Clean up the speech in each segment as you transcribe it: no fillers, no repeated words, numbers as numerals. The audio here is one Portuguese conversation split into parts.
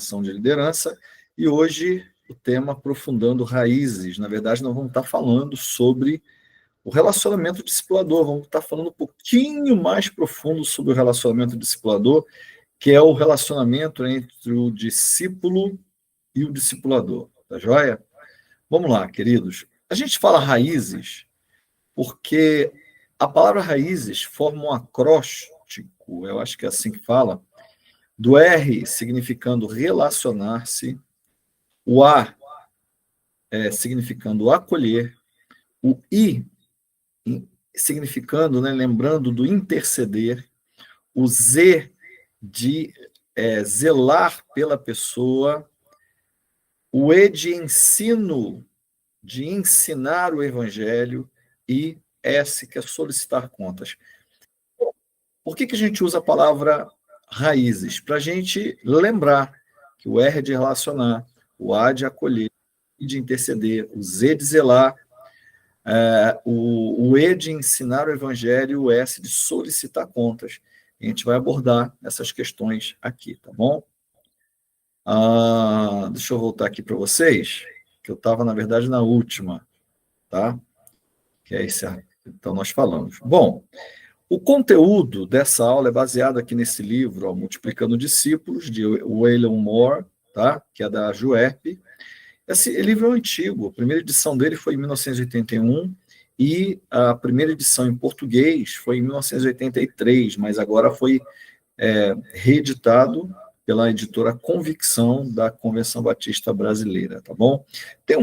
Ação de liderança, e hoje o tema aprofundando raízes. Na verdade, nós vamos estar falando sobre o relacionamento discipulador, vamos estar falando um pouquinho mais profundo sobre o relacionamento discipulador, que é o relacionamento entre o discípulo e o discipulador, tá joia? Vamos lá, queridos. A gente fala raízes porque a palavra raízes forma um acróstico, eu acho que é assim que fala, do R significando relacionar-se, o A significando acolher, o I significando, né, lembrando do interceder, o Z de zelar pela pessoa, o E de ensino, de ensinar o evangelho, e S que é solicitar contas. Por que a gente usa a palavra raízes? Para a gente lembrar que o R é de relacionar, o A de acolher, o I de interceder, o Z de zelar, o E de ensinar o evangelho, o S de solicitar contas. A gente vai abordar essas questões aqui, tá bom? Deixa eu voltar aqui para vocês, que eu estava, na verdade, na última, tá? Que é esse. Então, nós falamos. Bom, o conteúdo dessa aula é baseado aqui nesse livro, ó, Multiplicando Discípulos, de Waylon Moore, tá? Que é da JUERP. Esse livro é antigo, a primeira edição dele foi em 1981 e a primeira edição em português foi em 1983, mas agora foi reeditado pela editora Convicção da Convenção Batista Brasileira, tá bom? Tem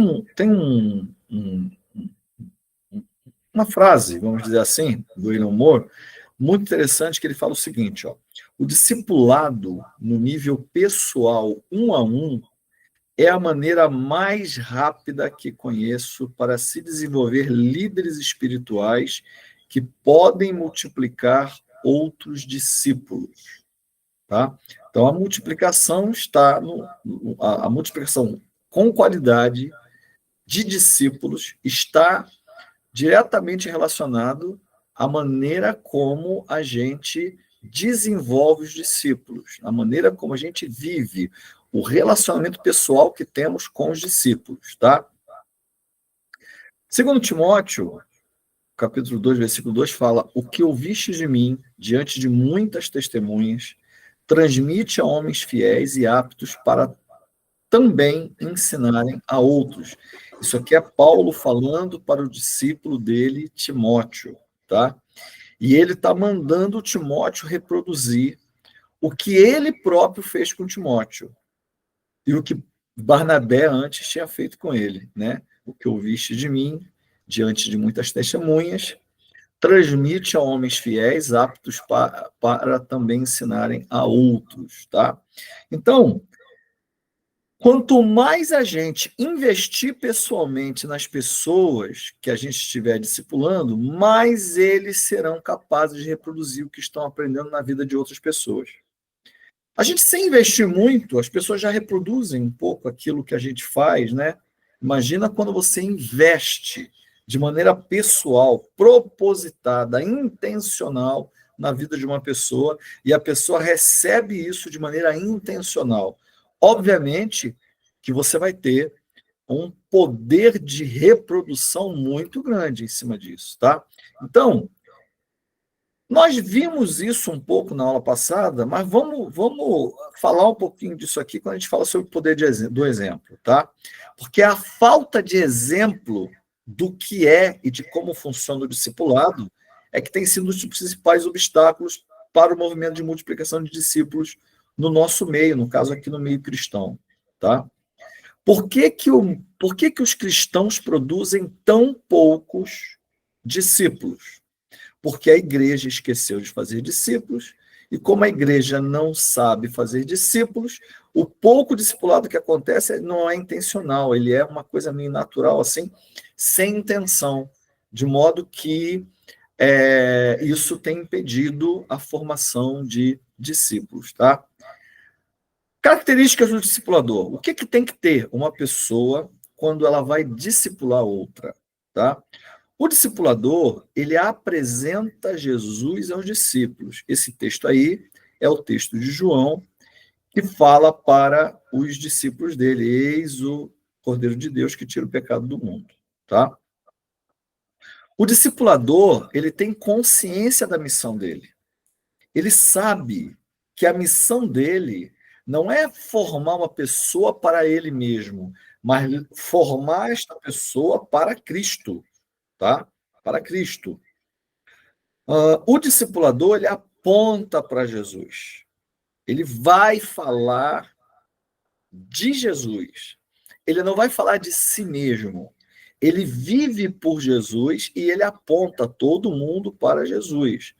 uma frase, vamos dizer assim, do William Moore, muito interessante, que ele fala o seguinte, ó, o discipulado no nível pessoal, um a um, é a maneira mais rápida que conheço para se desenvolver líderes espirituais que podem multiplicar outros discípulos. Tá? Então, a multiplicação está a multiplicação com qualidade de discípulos está diretamente relacionado à maneira como a gente desenvolve os discípulos, a maneira como a gente vive o relacionamento pessoal que temos com os discípulos, tá? Segundo Timóteo, capítulo 2, versículo 2, fala: o que ouviste de mim, diante de muitas testemunhas, transmite a homens fiéis e aptos para também ensinarem a outros. Isso aqui é Paulo falando para o discípulo dele, Timóteo, tá? E ele está mandando Timóteo reproduzir o que ele próprio fez com Timóteo e o que Barnabé antes tinha feito com ele, né? O que ouviste de mim, diante de muitas testemunhas, transmite a homens fiéis, aptos para também ensinarem a outros, tá? Então, quanto mais a gente investir pessoalmente nas pessoas que a gente estiver discipulando, mais eles serão capazes de reproduzir o que estão aprendendo na vida de outras pessoas. A gente, sem investir muito, as pessoas já reproduzem um pouco aquilo que a gente faz, né? Imagina quando você investe de maneira pessoal, propositada, intencional na vida de uma pessoa e a pessoa recebe isso de maneira intencional. Obviamente que você vai ter um poder de reprodução muito grande em cima disso, tá? Então, nós vimos isso um pouco na aula passada, mas vamos falar um pouquinho disso aqui quando a gente fala sobre o poder do exemplo, tá? Porque a falta de exemplo do que é e de como funciona o discipulado é que tem sido um dos principais obstáculos para o movimento de multiplicação de discípulos no nosso meio, no caso aqui no meio cristão, tá? Por que os cristãos produzem tão poucos discípulos? Porque a igreja esqueceu de fazer discípulos, e como a igreja não sabe fazer discípulos, o pouco discipulado que acontece não é intencional, ele é uma coisa meio natural, assim, sem intenção, de modo que isso tem impedido a formação de discípulos, tá? Características do discipulador. O que tem que ter uma pessoa quando ela vai discipular outra, tá? O discipulador, ele apresenta Jesus aos discípulos. Esse texto aí é o texto de João, que fala para os discípulos dele: eis o Cordeiro de Deus que tira o pecado do mundo, tá? O discipulador, ele tem consciência da missão dele. Ele sabe que a missão dele não é formar uma pessoa para ele mesmo, mas formar esta pessoa para Cristo, tá? Para Cristo. O discipulador, ele aponta para Jesus. Ele vai falar de Jesus. Ele não vai falar de si mesmo. Ele vive por Jesus e ele aponta todo mundo para Jesus,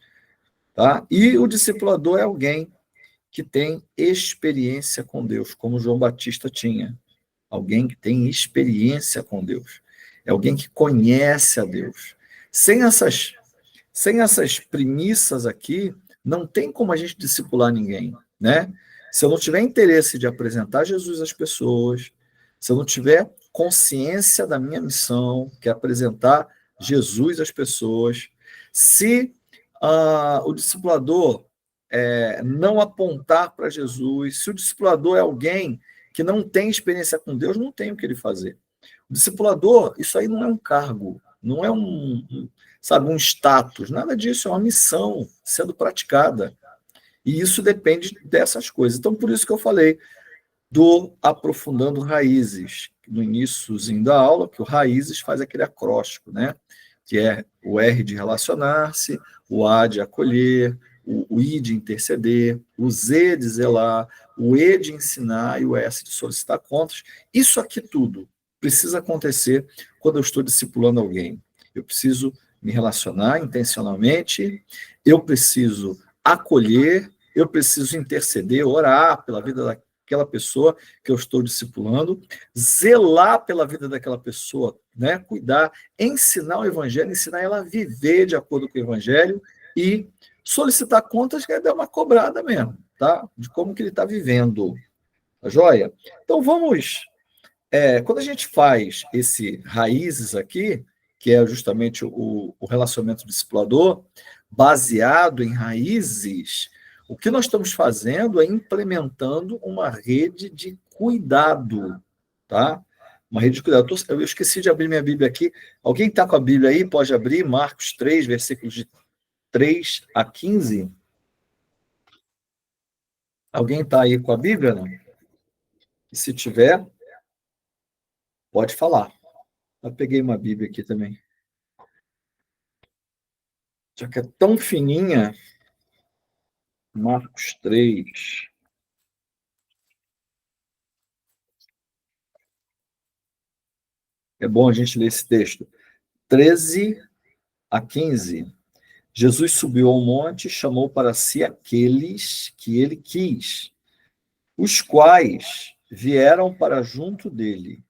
tá? E o discipulador é alguém que tem experiência com Deus, como João Batista tinha. Alguém que tem experiência com Deus. É alguém que conhece a Deus. Sem essas premissas aqui, não tem como a gente discipular ninguém, né? Se eu não tiver interesse de apresentar Jesus às pessoas, se eu não tiver consciência da minha missão, que é apresentar Jesus às pessoas, se o discipulador não apontar para Jesus, se o discipulador é alguém que não tem experiência com Deus, não tem o que ele fazer. O discipulador, isso aí não é um cargo, não é sabe, um status, nada disso, é uma missão sendo praticada. E isso depende dessas coisas. Então, por isso que eu falei do aprofundando raízes, no iníciozinho da aula, que o raízes faz aquele acróstico, né? Que é o R de relacionar-se, o A de acolher, o I de interceder, o Z de zelar, o E de ensinar e o S de solicitar contas. Isso aqui tudo precisa acontecer quando eu estou discipulando alguém. Eu preciso me relacionar intencionalmente, eu preciso acolher, eu preciso interceder, orar pela vida daquela pessoa que eu estou discipulando, zelar pela vida daquela pessoa, né? Cuidar, ensinar o evangelho, ensinar ela a viver de acordo com o evangelho e solicitar contas, que é dar uma cobrada mesmo, tá? De como que ele está vivendo, tá joia? Então vamos, quando a gente faz esse raízes aqui, que é justamente o relacionamento discipulador, baseado em raízes, o que nós estamos fazendo é implementando uma rede de cuidado, tá? Uma rede de cuidado. Eu esqueci de abrir minha Bíblia aqui. Alguém está com a Bíblia aí? Pode abrir Marcos 3, versículos de 3 a 15. Alguém está aí com a Bíblia, não? E se tiver, pode falar. Eu peguei uma Bíblia aqui também. Já que é tão fininha, Marcos 3. É bom a gente ler esse texto. 13 a 15. Jesus subiu ao monte e chamou para si aqueles que ele quis, os quais vieram para junto dele.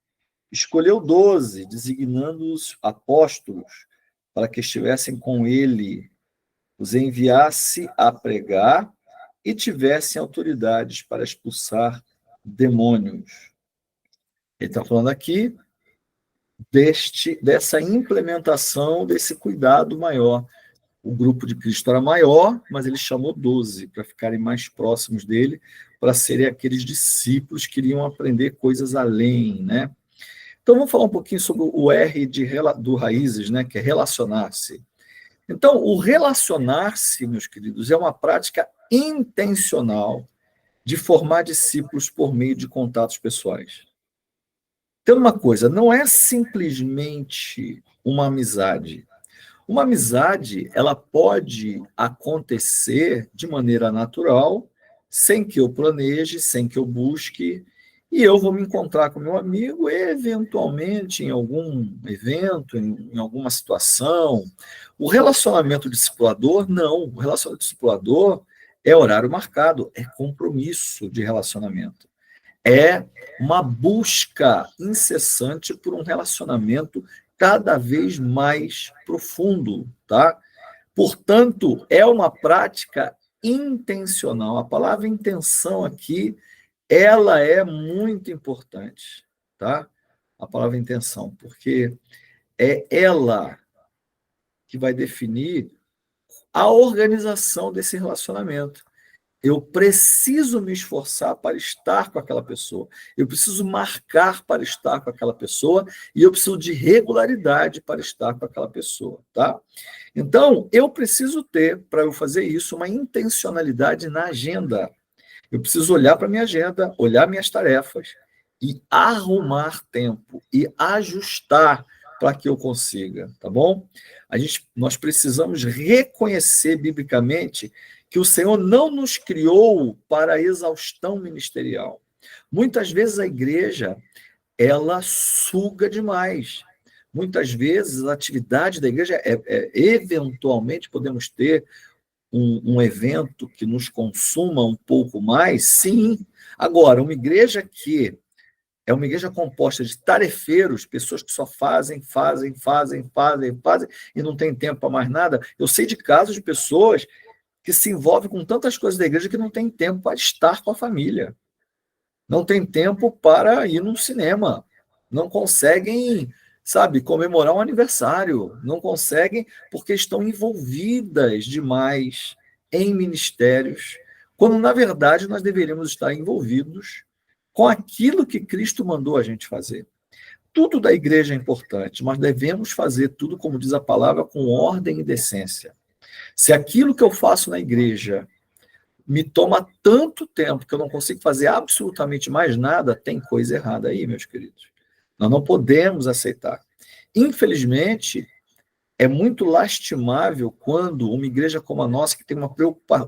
Escolheu 12, designando-os apóstolos, para que estivessem com ele, os enviasse a pregar e tivessem autoridades para expulsar demônios. Ele está falando aqui dessa implementação, desse cuidado maior. O grupo de Cristo era maior, mas ele chamou 12 para ficarem mais próximos dele, para serem aqueles discípulos que iriam aprender coisas além, né? Então, vamos falar um pouquinho sobre o R do Raízes, né, que é relacionar-se. Então, o relacionar-se, meus queridos, é uma prática intencional de formar discípulos por meio de contatos pessoais. Então, uma coisa, não é simplesmente uma amizade. Uma amizade, ela pode acontecer de maneira natural, sem que eu planeje, sem que eu busque, e eu vou me encontrar com meu amigo, eventualmente, em algum evento, em alguma situação. O relacionamento discipulador, não. O relacionamento discipulador é horário marcado, é compromisso de relacionamento. É uma busca incessante por um relacionamento cada vez mais profundo, tá? Portanto, é uma prática intencional. A palavra intenção aqui, ela é muito importante, tá? A palavra intenção, porque é ela que vai definir a organização desse relacionamento. eu preciso me esforçar para estar com aquela pessoa. Eu preciso marcar para estar com aquela pessoa e eu preciso de regularidade para estar com aquela pessoa, tá? Então, eu preciso ter, para eu fazer isso, uma intencionalidade na agenda. Eu preciso olhar para minha agenda, olhar minhas tarefas e arrumar tempo e ajustar para que eu consiga, tá bom? Nós precisamos reconhecer biblicamente que o Senhor não nos criou para a exaustão ministerial. Muitas vezes a igreja, ela suga demais. Muitas vezes a atividade da igreja eventualmente podemos ter um evento que nos consuma um pouco mais, sim. Agora, uma igreja que é uma igreja composta de tarefeiros, pessoas que só fazem, e não tem tempo para mais nada. Eu sei de casos de pessoas que se envolvem com tantas coisas da igreja que não tem tempo para estar com a família. Não tem tempo para ir no cinema. Não conseguem, sabe, comemorar um aniversário. Não conseguem porque estão envolvidas demais em ministérios, quando, na verdade, nós deveríamos estar envolvidos com aquilo que Cristo mandou a gente fazer. Tudo da igreja é importante, mas devemos fazer tudo, como diz a palavra, com ordem e decência. Se aquilo que eu faço na igreja me toma tanto tempo que eu não consigo fazer absolutamente mais nada, tem coisa errada aí, meus queridos. Nós não podemos aceitar. Infelizmente, é muito lastimável quando uma igreja como a nossa, que tem uma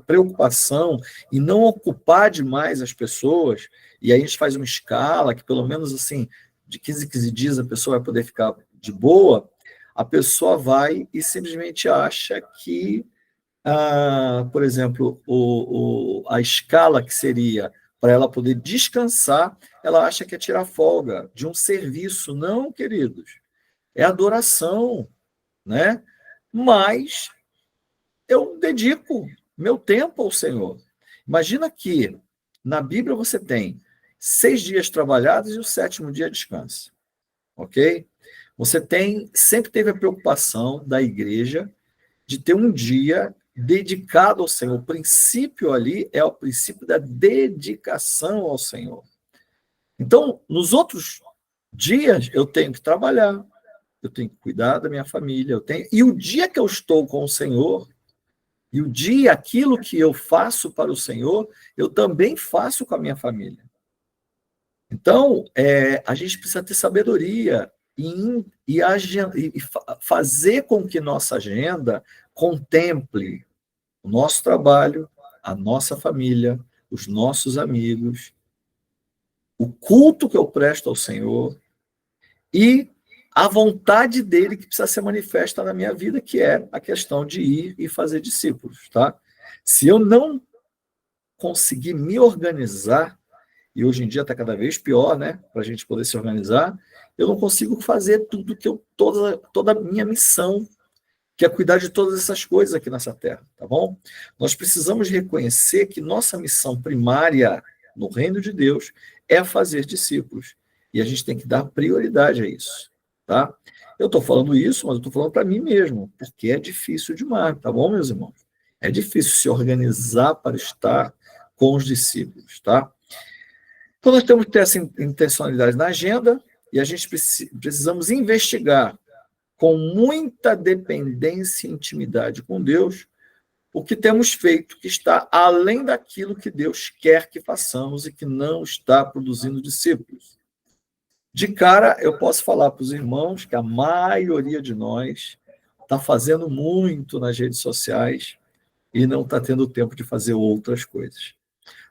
preocupação em não ocupar demais as pessoas, e aí a gente faz uma escala que pelo menos assim, de 15 em 15 dias a pessoa vai poder ficar de boa, a pessoa vai e simplesmente acha que, por exemplo, a escala que seria para ela poder descansar, ela acha que é tirar folga de um serviço. Não, queridos, é adoração, né? Mas eu dedico meu tempo ao Senhor. Imagina que na Bíblia você tem 6 dias trabalhados e o 7º dia descansa, ok? Você sempre teve a preocupação da igreja de ter um dia dedicado ao Senhor. O princípio ali é o princípio da dedicação ao Senhor. Então, nos outros dias, eu tenho que trabalhar, eu tenho que cuidar da minha família, e o dia que eu estou com o Senhor, e o dia, aquilo que eu faço para o Senhor, eu também faço com a minha família. Então, a gente precisa ter sabedoria e fazer com que nossa agenda contemple o nosso trabalho, a nossa família, os nossos amigos, o culto que eu presto ao Senhor e a vontade dele que precisa ser manifesta na minha vida, que é a questão de ir e fazer discípulos, tá? Se eu não conseguir me organizar, e hoje em dia está cada vez pior, né, para a gente poder se organizar, eu não consigo fazer tudo que toda a minha missão, que é cuidar de todas essas coisas aqui nessa terra, tá bom? Nós precisamos reconhecer que nossa missão primária no reino de Deus é fazer discípulos, e a gente tem que dar prioridade a isso, tá? Eu estou falando isso, mas eu estou falando para mim mesmo, porque é difícil demais, tá bom, meus irmãos? É difícil se organizar para estar com os discípulos, tá? Então, nós temos que ter essa intencionalidade na agenda e a gente precisamos investigar com muita dependência e intimidade com Deus o que temos feito que está além daquilo que Deus quer que façamos e que não está produzindo discípulos. De cara, eu posso falar para os irmãos que a maioria de nós está fazendo muito nas redes sociais e não está tendo tempo de fazer outras coisas.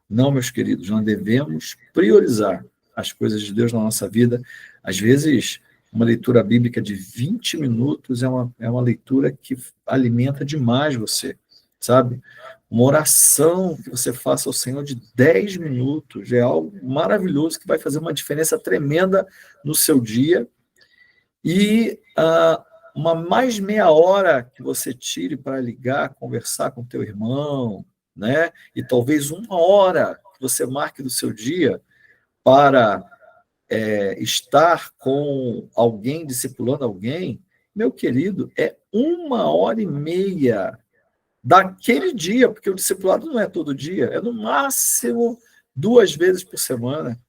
Não, meus queridos, nós devemos priorizar as coisas de Deus na nossa vida. Às vezes, uma leitura bíblica de 20 minutos é uma leitura que alimenta demais você, sabe? Uma oração que você faça ao Senhor de 10 minutos é algo maravilhoso que vai fazer uma diferença tremenda no seu dia. E uma mais meia hora que você tire para ligar, conversar com teu irmão, né? E talvez 1 hora que você marque do seu dia para estar com alguém, discipulando alguém, meu querido, é 1 hora e meia daquele dia, porque o discipulado não é todo dia, é no máximo 2 vezes por semana.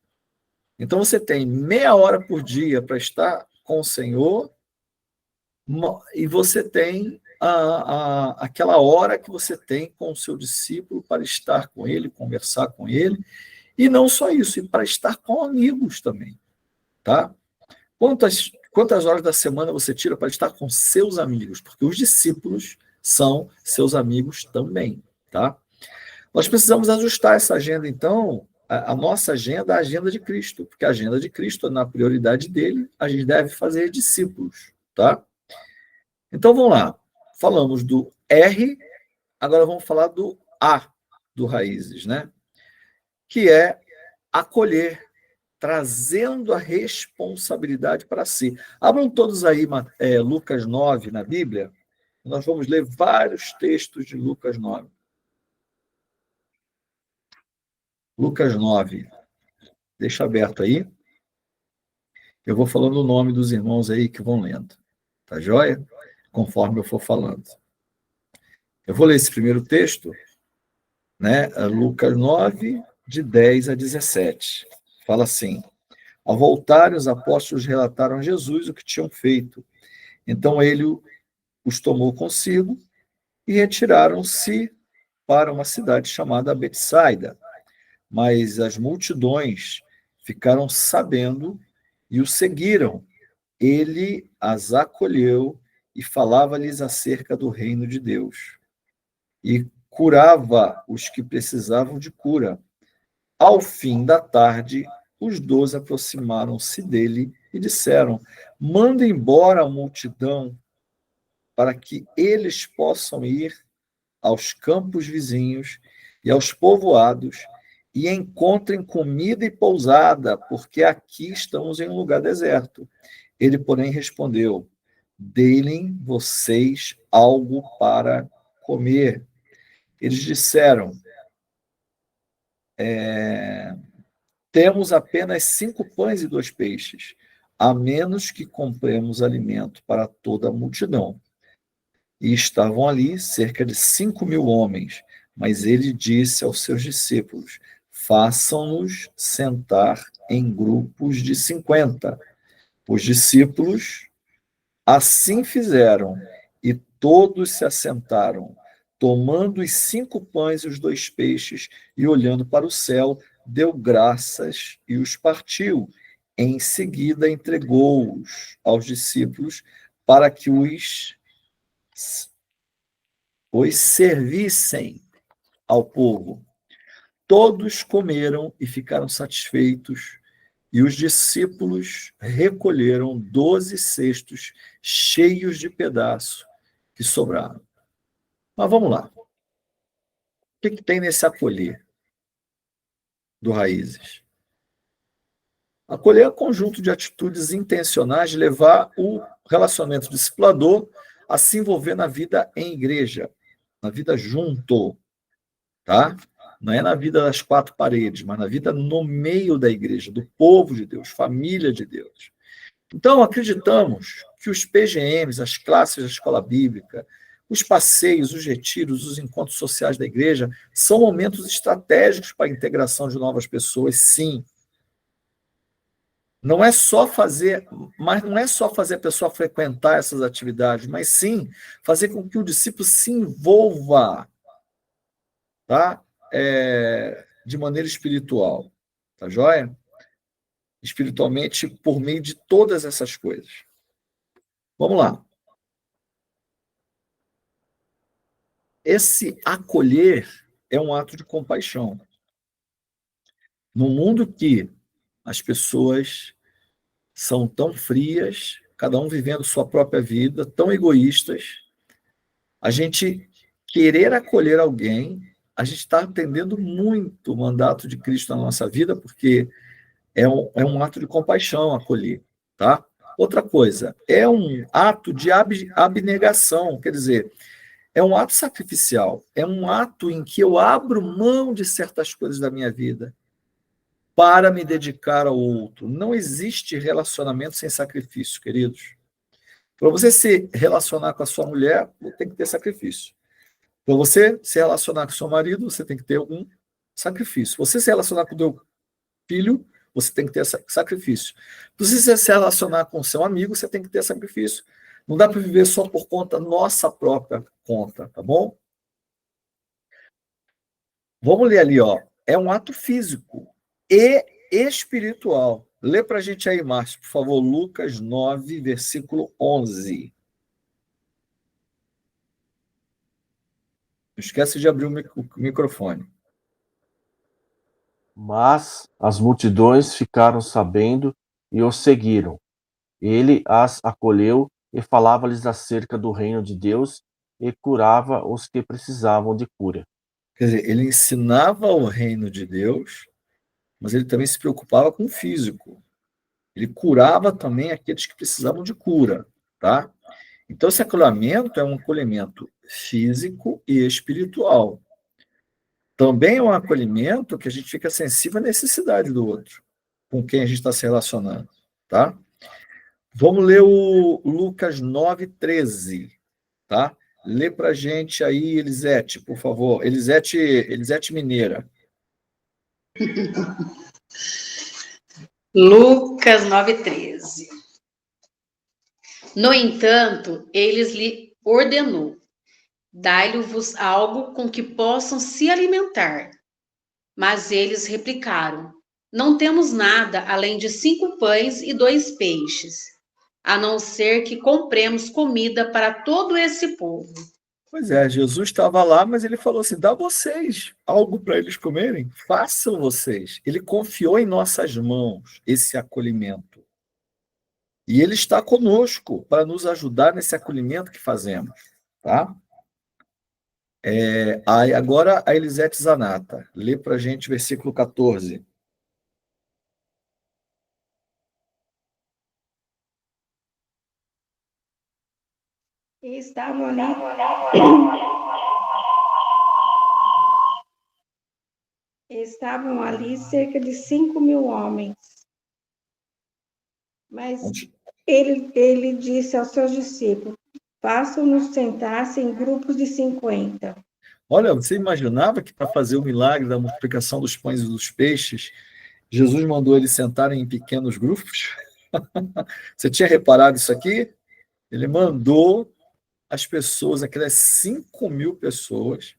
Então você tem meia hora por dia para estar com o Senhor, e você tem aquela hora que você tem com o seu discípulo para estar com ele, conversar com ele, e não só isso, e para estar com amigos também, tá? Quantas horas da semana você tira para estar com seus amigos? Porque os discípulos são seus amigos também, tá? Nós precisamos ajustar essa agenda, então, a nossa agenda, a agenda de Cristo, porque a agenda de Cristo, na prioridade dele, a gente deve fazer discípulos, tá? Então, vamos lá. Falamos do R, agora vamos falar do A, do Raízes, né? Que é acolher, trazendo a responsabilidade para si. Abram todos aí Lucas 9 na Bíblia. Nós vamos ler vários textos de Lucas 9. Lucas 9. Deixa aberto aí. Eu vou falando o nome dos irmãos aí que vão lendo. Tá joia? Conforme eu for falando. Eu vou ler esse primeiro texto, né? Lucas 9, de 10 a 17. Fala assim: ao voltarem, os apóstolos relataram a Jesus o que tinham feito. Então ele os tomou consigo e retiraram-se para uma cidade chamada Betsaida. Mas as multidões ficaram sabendo e o seguiram. Ele as acolheu e falava-lhes acerca do reino de Deus. E curava os que precisavam de cura. Ao fim da tarde, os 12 aproximaram-se dele e disseram: manda embora a multidão para que eles possam ir aos campos vizinhos e aos povoados e encontrem comida e pousada, porque aqui estamos em um lugar deserto. Ele, porém, respondeu: deem vocês algo para comer. Eles disseram: temos apenas 5 pães e 2 peixes, a menos que compremos alimento para toda a multidão. E estavam ali cerca de 5.000 homens. Mas ele disse aos seus discípulos: façam-nos sentar em grupos de 50. Os discípulos assim fizeram, e todos se assentaram, tomando os 5 pães e os 2 peixes, e olhando para o céu, deu graças e os partiu. Em seguida, entregou-os aos discípulos para que os servissem ao povo. Todos comeram e ficaram satisfeitos, e os discípulos recolheram 12 cestos cheios de pedaços que sobraram. Mas vamos lá. O que tem nesse acolher do Raízes? Acolher é um conjunto de atitudes intencionais de levar o relacionamento discipulador a se envolver na vida em igreja, na vida junto, tá? Não é na vida das 4 paredes, mas na vida no meio da igreja, do povo de Deus, família de Deus. Então, acreditamos que os PGMs, as classes da escola bíblica, os passeios, os retiros, os encontros sociais da igreja são momentos estratégicos para a integração de novas pessoas, sim. Não é só fazer, mas não é só fazer a pessoa frequentar essas atividades, mas sim fazer com que o discípulo se envolva, tá? De maneira espiritual, tá joia? Espiritualmente, por meio de todas essas coisas. Vamos lá. Esse acolher é um ato de compaixão. No mundo que as pessoas são tão frias, cada um vivendo sua própria vida, tão egoístas, a gente querer acolher alguém, a gente está atendendo muito o mandato de Cristo na nossa vida, porque é um ato de compaixão acolher, tá? Outra coisa, é um ato de abnegação, quer dizer, é um ato sacrificial, é um ato em que eu abro mão de certas coisas da minha vida para me dedicar ao outro. Não existe relacionamento sem sacrifício, queridos. Para você se relacionar com a sua mulher, tem que ter sacrifício. Para você se relacionar com seu marido, você tem que ter um sacrifício. Você se relacionar com o teu filho, você tem que ter sacrifício. Se você se relacionar com seu amigo, você tem que ter sacrifício. Não dá para viver só por conta nossa própria conta, tá bom? Vamos ler ali, ó. É um ato físico e espiritual. Lê para a gente aí, Márcio, por favor, Lucas 9, versículo 11. Não esquece de abrir o microfone. Mas as multidões ficaram sabendo e o seguiram. Ele as acolheu e falava-lhes acerca do reino de Deus e curava os que precisavam de cura. Quer dizer, ele ensinava o reino de Deus, mas ele também se preocupava com o físico. Ele curava também aqueles que precisavam de cura, tá? Então, esse acolhimento é um acolhimento físico e espiritual. Também é um acolhimento que a gente fica sensível à necessidade do outro, com quem a gente está se relacionando, tá? Vamos ler o Lucas 9, 13, tá? Lê para a gente aí, Elisete, por favor. Elisete Mineira. Lucas 9:13. No entanto, eles lhe ordenou: dai-lhe-vos algo com que possam se alimentar. Mas eles replicaram: não temos nada além de 5 pães e 2 peixes, a não ser que compremos comida para todo esse povo. Pois é, Jesus estava lá, mas ele falou assim: dá vocês algo para eles comerem, façam vocês. Ele confiou em nossas mãos esse acolhimento. E ele está conosco para nos ajudar nesse acolhimento que fazemos, tá? Aí, agora a Elisete Zanata, lê para a gente o versículo 14. E estavam ali cerca de 5.000 homens. Mas ele disse aos seus discípulos: façam-nos sentar-se em grupos de 50. Olha, você imaginava que para fazer o milagre da multiplicação dos pães e dos peixes, Jesus mandou eles sentarem em pequenos grupos? Você tinha reparado isso aqui? Ele mandou as pessoas, aquelas 5.000 pessoas,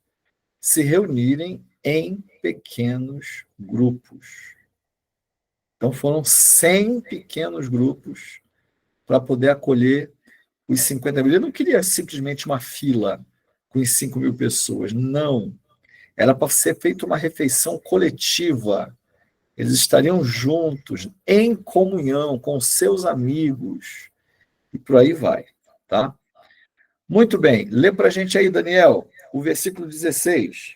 se reunirem em pequenos grupos. Então foram 100 pequenos grupos para poder acolher os 50.000. Ele não queria simplesmente uma fila com as 5.000 pessoas, não. Era para ser feita uma refeição coletiva. Eles estariam juntos, em comunhão, com seus amigos, e por aí vai, tá? Muito bem, lê para a gente aí, Daniel, o versículo 16.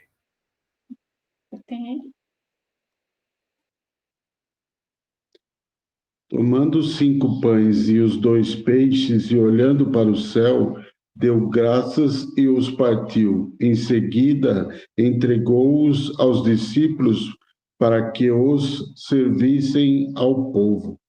Tomando os 5 pães e os 2 peixes e olhando para o céu, deu graças e os partiu. Em seguida, entregou-os aos discípulos para que os servissem ao povo.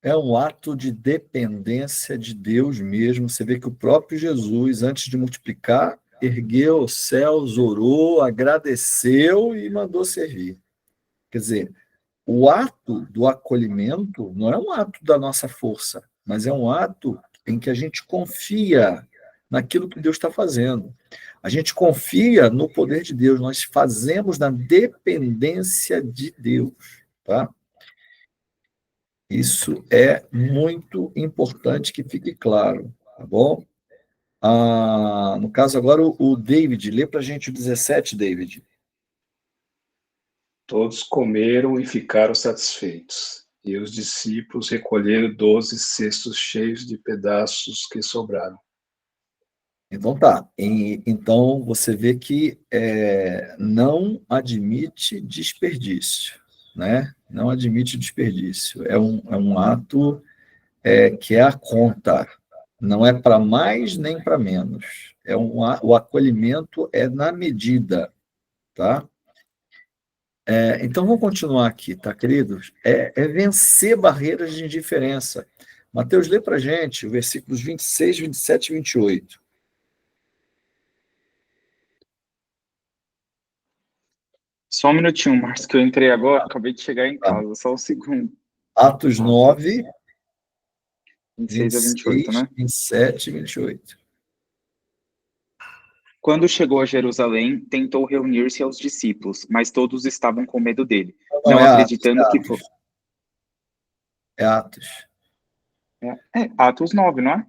É um ato de dependência de Deus mesmo. Você vê que o próprio Jesus, antes de multiplicar, ergueu aos céus, orou, agradeceu e mandou servir. Quer dizer, o ato do acolhimento não é um ato da nossa força, mas é um ato em que a gente confia naquilo que Deus está fazendo. A gente confia no poder de Deus, nós fazemos na dependência de Deus, tá? Isso é muito importante que fique claro, tá bom? No caso agora, o David, lê para a gente o 17, David. Todos comeram e ficaram satisfeitos, e os discípulos recolheram 12 cestos cheios de pedaços que sobraram. Então tá. Então você vê que não admite desperdício, né? Não admite desperdício. É um ato que é a conta. Não é para mais nem para menos. O acolhimento é na medida, tá? Então vamos continuar aqui, tá, queridos? É vencer barreiras de indiferença. Mateus, lê para a gente os versículos 26, 27 e 28. Só um minutinho, Márcio, que eu entrei agora, acabei de chegar em casa, só um segundo. Atos 9, 26 a 28, 26, né? 27 e 28. Quando chegou a Jerusalém, tentou reunir-se aos discípulos, mas todos estavam com medo dele, Não, não é Atos, acreditando que fosse. é Atos. Atos 9, não é?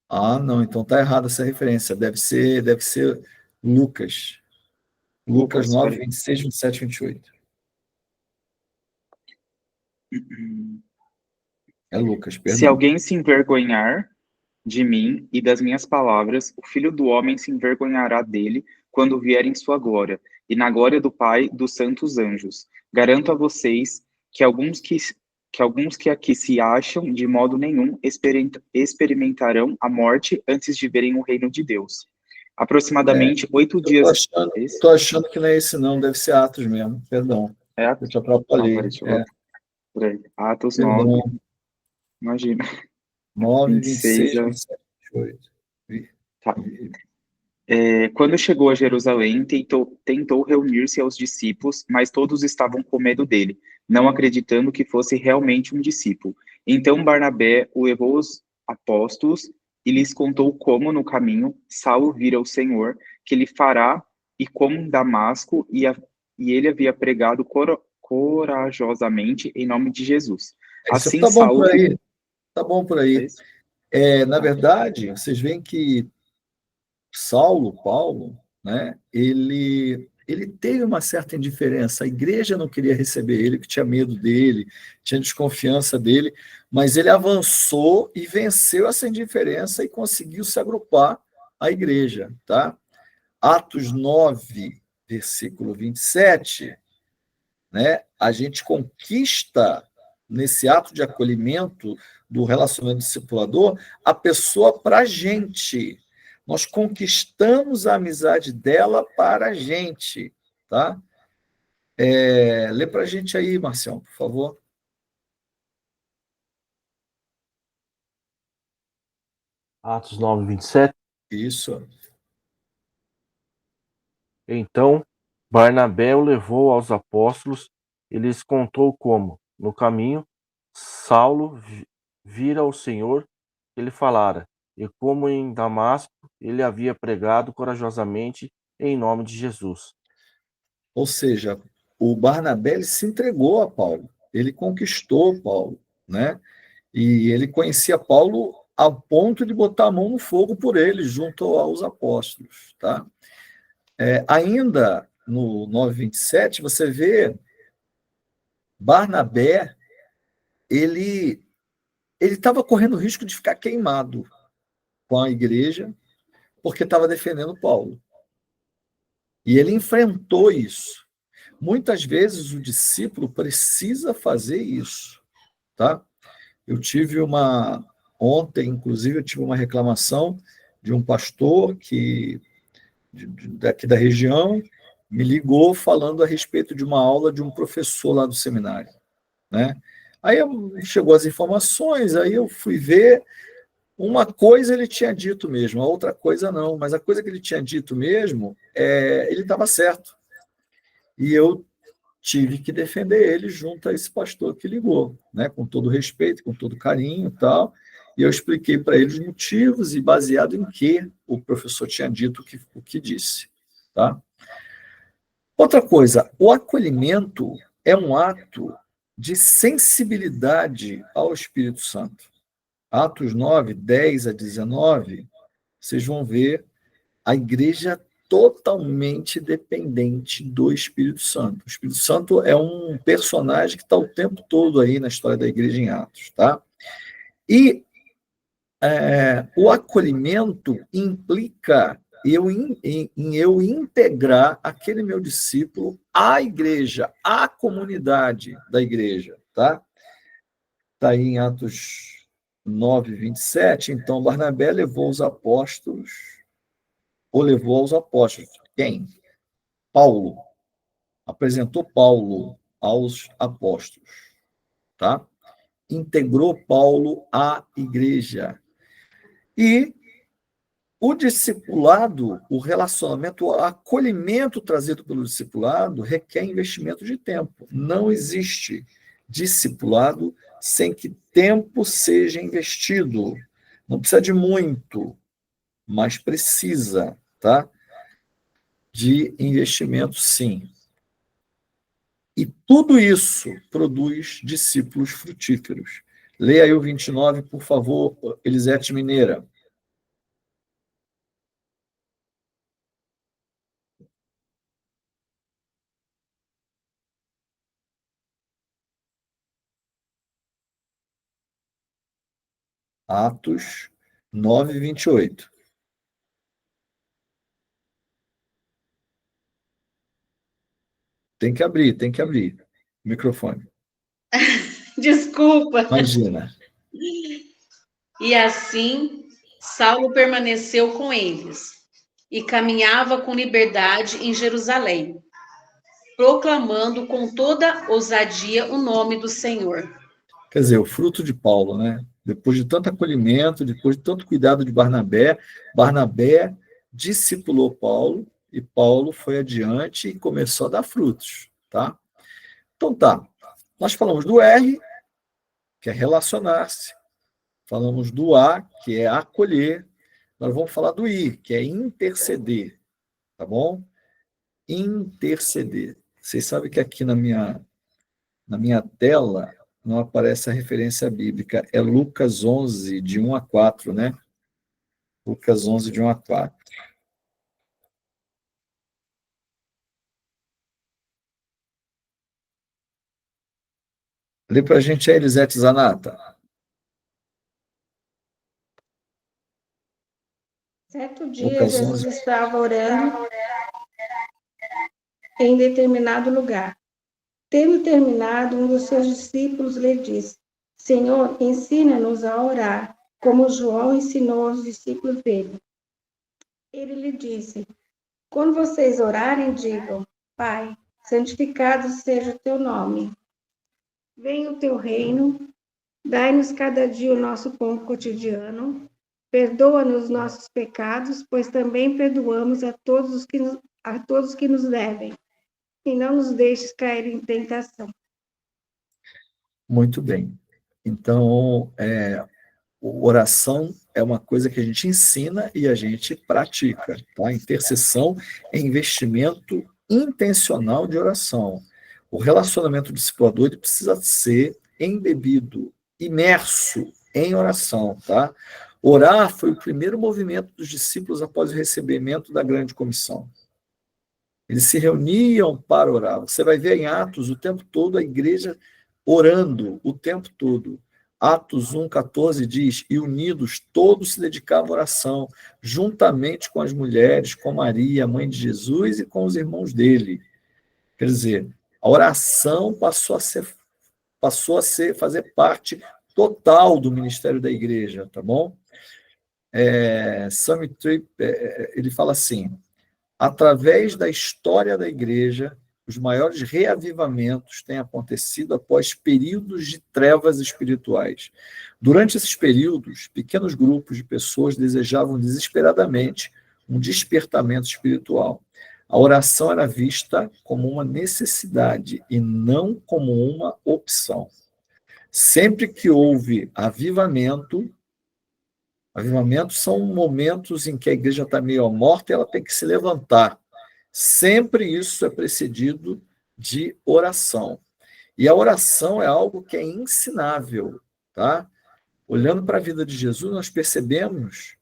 Ah, não, então tá errada essa referência. Deve ser Lucas. Lucas Lucas, 9, peraí. 26, 27 e 28. É Lucas, Se perdão. alguém se envergonhar de mim e das minhas palavras, o Filho do Homem se envergonhará dele quando vier em sua glória, e na glória do Pai dos santos anjos. Garanto a vocês que alguns que aqui se acham, de modo nenhum, experimentarão a morte antes de verem o reino de Deus. Aproximadamente 8 Eu tô dias. achando, É esse? tô achando que não é esse não, deve ser Atos mesmo, perdão. É Eu te Não, atrapalhei. peraí, deixa eu ver. Peraí. Atos 9, Perdão. imagina. 9, 26 26, a... 27 e 28. Tá. Quando chegou a Jerusalém, tentou reunir-se aos discípulos, mas todos estavam com medo dele, não acreditando que fosse realmente um discípulo. Então Barnabé o levou aos apóstolos e lhes contou como, no caminho, Saulo vira o Senhor, que ele fará, e como em Damasco, e ele havia pregado corajosamente em nome de Jesus. Isso Assim tá bom Saulo por ficou... aí. Tá bom por aí. Na verdade, vocês veem que Paulo, né, ele teve uma certa indiferença. A igreja não queria receber ele, que tinha medo dele, tinha desconfiança dele, mas ele avançou e venceu essa indiferença e conseguiu se agrupar à igreja, tá? Atos 9, versículo 27, né? A gente conquista nesse ato de acolhimento do relacionamento discipulador a pessoa para a gente. Nós conquistamos a amizade dela para a gente, tá? Lê para a gente aí, Marcião, por favor. Atos 9, 27. Isso. Então Barnabé o levou aos apóstolos e lhes contou como, no caminho, Saulo vira o Senhor que ele falara, e como em Damasco ele havia pregado corajosamente em nome de Jesus. Ou seja, o Barnabé ele se entregou a Paulo, ele conquistou Paulo, né? E ele conhecia Paulo ao ponto de botar a mão no fogo por ele, junto aos apóstolos, tá? Ainda no 9:27, você vê Barnabé, ele estava correndo o risco de ficar queimado com a igreja, porque estava defendendo Paulo. E ele enfrentou isso. Muitas vezes o discípulo precisa fazer isso, tá? Ontem, inclusive, eu tive uma reclamação de um pastor daqui da região, me ligou falando a respeito de uma aula de um professor lá do seminário, né? Aí chegou as informações, aí eu fui ver, uma coisa ele tinha dito mesmo, a outra coisa não, mas a coisa que ele tinha dito mesmo, ele estava certo. E eu tive que defender ele junto a esse pastor que ligou, né? Com todo respeito, com todo carinho e tal. E eu expliquei para ele os motivos e baseado em que o professor tinha dito o que disse, tá? Outra coisa, o acolhimento é um ato de sensibilidade ao Espírito Santo. Atos 9, 10 a 19, vocês vão ver a igreja totalmente dependente do Espírito Santo. O Espírito Santo é um personagem que está o tempo todo aí na história da igreja em Atos, tá? E o acolhimento implica em eu integrar aquele meu discípulo à igreja, à comunidade da igreja, tá? Está aí em Atos 9, 27. Então, Barnabé levou os apóstolos, ou levou aos apóstolos. Quem? Paulo. Apresentou Paulo aos apóstolos, tá? Integrou Paulo à igreja. E O discipulado, o relacionamento, o acolhimento trazido pelo discipulado requer investimento de tempo. Não existe discipulado sem que tempo seja investido. Não precisa de muito, mas precisa, tá? De investimento, sim. E tudo isso produz discípulos frutíferos. Leia aí o 29, por favor, Elisete Mineira. Atos 9, 28. Tem que abrir o microfone. Desculpa. Imagina. E assim, Saulo permaneceu com eles e caminhava com liberdade em Jerusalém, proclamando com toda ousadia o nome do Senhor. Quer dizer, o fruto de Paulo, né? Depois de tanto acolhimento, depois de tanto cuidado de Barnabé, Barnabé discipulou Paulo e Paulo foi adiante e começou a dar frutos, tá? Então tá, nós falamos do R, que é relacionar-se, falamos do A, que é acolher, nós vamos falar do I, que é interceder, tá bom? Interceder. Vocês sabem que aqui na minha tela não aparece a referência bíblica, é Lucas 11, de 1 a 4, né? Lucas 11, de 1 a 4. Lê para a gente aí, Elisete Zanata. Certo dia, Lucas Jesus 11. estava orando em determinado lugar. Tendo terminado, um dos seus discípulos lhe disse: Senhor, ensina-nos a orar, como João ensinou aos discípulos dele. Ele lhe disse: Quando vocês orarem, digam: Pai, santificado seja o teu nome. Venha o teu reino, dai-nos cada dia o nosso pão cotidiano, perdoa-nos nossos pecados, pois também perdoamos a todos que nos devem, e não nos deixes cair em tentação. Muito bem. Então, oração é uma coisa que a gente ensina e a gente pratica, tá? Intercessão é investimento intencional de oração. O relacionamento discipulador ele precisa ser embebido, imerso em oração, tá? Orar foi o primeiro movimento dos discípulos após o recebimento da grande comissão. Eles se reuniam para orar. Você vai ver em Atos o tempo todo a igreja orando o tempo todo. Atos 1,14 diz, e unidos todos se dedicavam à oração, juntamente com as mulheres, com Maria, mãe de Jesus, e com os irmãos dele. Quer dizer, a oração passou a fazer parte total do ministério da igreja, tá bom? Sammy Tripp, ele fala assim, através da história da igreja, os maiores reavivamentos têm acontecido após períodos de trevas espirituais. Durante esses períodos, pequenos grupos de pessoas desejavam desesperadamente um despertamento espiritual. A oração era vista como uma necessidade e não como uma opção. Sempre que houve avivamentos são momentos em que a igreja está meio morta e ela tem que se levantar. Sempre isso é precedido de oração. E a oração é algo que é ensinável, tá? Olhando para a vida de Jesus, nós percebemos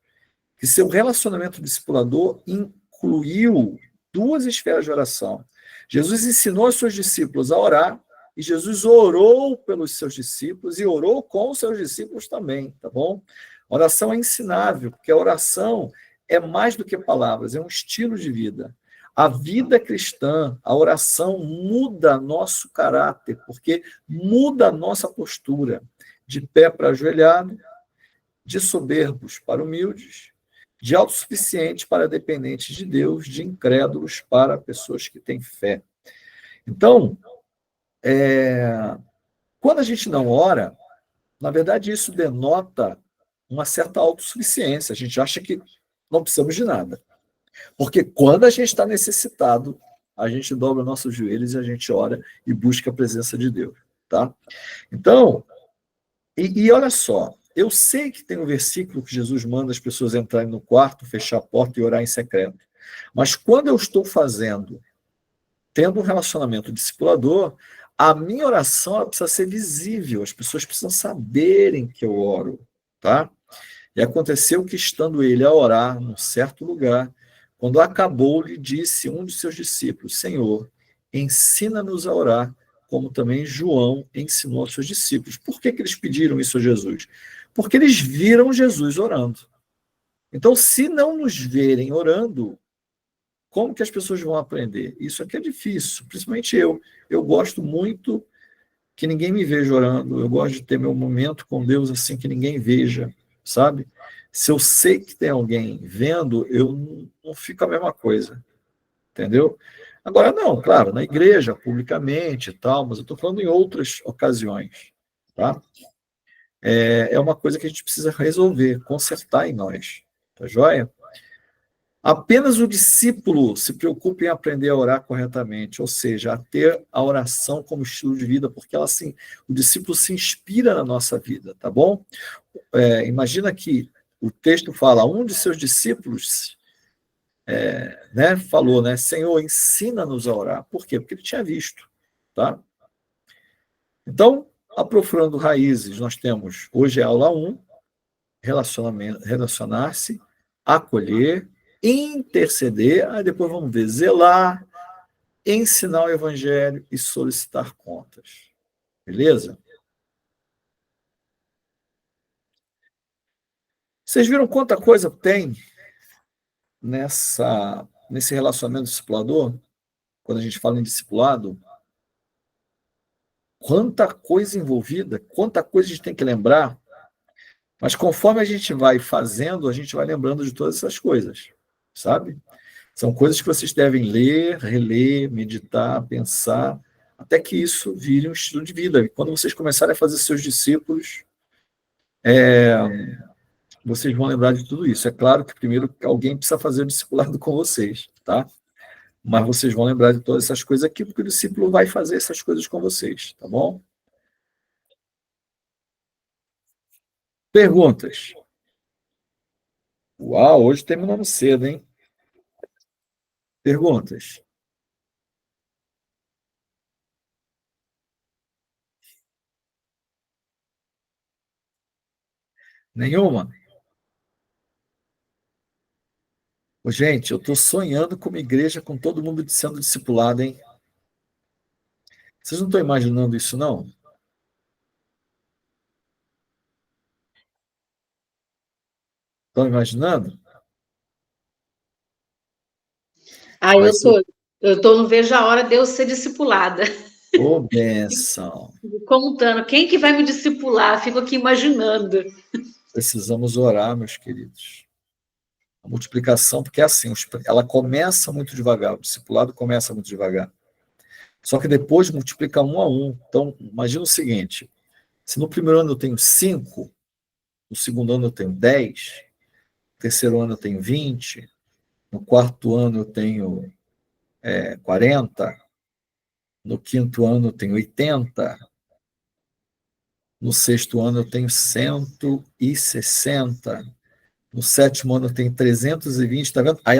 que seu relacionamento discipulador incluiu duas esferas de oração. Jesus ensinou aos seus discípulos a orar, e Jesus orou pelos seus discípulos e orou com os seus discípulos também, tá bom? A oração é ensinável, porque a oração é mais do que palavras, é um estilo de vida. A vida cristã, a oração muda nosso caráter, porque muda a nossa postura, de pé para ajoelhado, de soberbos para humildes, de autossuficientes para dependentes de Deus, de incrédulos para pessoas que têm fé. Então, quando a gente não ora, na verdade isso denota uma certa autossuficiência. A gente acha que não precisamos de nada. Porque quando a gente está necessitado, a gente dobra nossos joelhos e a gente ora e busca a presença de Deus, tá? Então, e olha só, eu sei que tem um versículo que Jesus manda as pessoas entrarem no quarto, fechar a porta e orar em secreto. Mas quando eu estou tendo um relacionamento discipulador, a minha oração ela precisa ser visível, as pessoas precisam saberem que eu oro, tá? E aconteceu que, estando ele a orar num certo lugar, quando acabou, lhe disse um de seus discípulos: Senhor, ensina-nos a orar, como também João ensinou aos seus discípulos. Por que eles pediram isso a Jesus? Porque eles viram Jesus orando. Então, se não nos verem orando, como que as pessoas vão aprender? Isso aqui é difícil, principalmente eu. Eu gosto muito que ninguém me veja orando, eu gosto de ter meu momento com Deus assim que ninguém veja, sabe? Se eu sei que tem alguém vendo, eu não fico a mesma coisa, entendeu? Agora, não, claro, na igreja, publicamente e tal, mas eu estou falando em outras ocasiões, tá? É uma coisa que a gente precisa resolver, consertar em nós, tá joia? Apenas o discípulo se preocupa em aprender a orar corretamente, ou seja, a ter a oração como estilo de vida, porque ela, assim, o discípulo se inspira na nossa vida, tá bom? Imagina que o texto fala, um de seus discípulos né, falou, né, Senhor, ensina-nos a orar. Por quê? Porque ele tinha visto, tá? Então, aprofundando raízes, nós temos, hoje é aula 1, relacionar-se, acolher, interceder, aí depois vamos ver, zelar, ensinar o evangelho e solicitar contas. Beleza? Vocês viram quanta coisa tem nesse relacionamento discipulador? Quando a gente fala em discipulado, quanta coisa envolvida, quanta coisa a gente tem que lembrar, mas conforme a gente vai fazendo, a gente vai lembrando de todas essas coisas, sabe? São coisas que vocês devem ler, reler, meditar, pensar, até que isso vire um estilo de vida. E quando vocês começarem a fazer seus discípulos, vocês vão lembrar de tudo isso. É claro que primeiro alguém precisa fazer o discipulado com vocês, tá? Mas vocês vão lembrar de todas essas coisas aqui, porque o discípulo vai fazer essas coisas com vocês, tá bom? Perguntas? Uau, hoje terminamos cedo, hein? Perguntas? Nenhuma? Ô, gente, eu estou sonhando com uma igreja com todo mundo sendo discipulado, hein? Vocês não estão imaginando isso, não? Estão imaginando? Ah, Vai ser. não vejo a hora de eu ser discipulada. Ô, benção. Fico contando, quem que vai me discipular? Fico aqui imaginando. Precisamos orar, meus queridos. A multiplicação, porque é assim, ela começa muito devagar, o discipulado começa muito devagar. Só que depois multiplica 1 a 1. Então, imagina o seguinte, se no primeiro ano eu tenho 5, no segundo ano eu tenho 10, no terceiro ano eu tenho 20, no quarto ano eu tenho 40, no quinto ano eu tenho 80, no sexto ano eu tenho 160, no sétimo ano eu tenho 320, tá vendo? Aí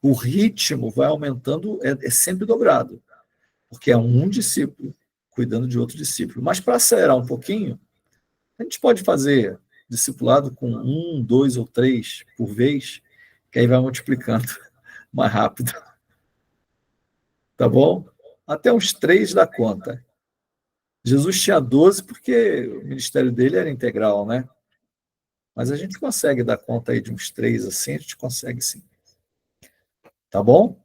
o ritmo vai aumentando, é sempre dobrado, porque é um discípulo cuidando de outro discípulo. Mas para acelerar um pouquinho, a gente pode fazer discipulado com 1, 2 ou 3 por vez, que aí vai multiplicando mais rápido. Tá bom? Até uns 3 dá conta. Jesus tinha 12 porque o ministério dele era integral, né? Mas a gente consegue dar conta aí de uns 3 assim, a gente consegue sim. Tá bom?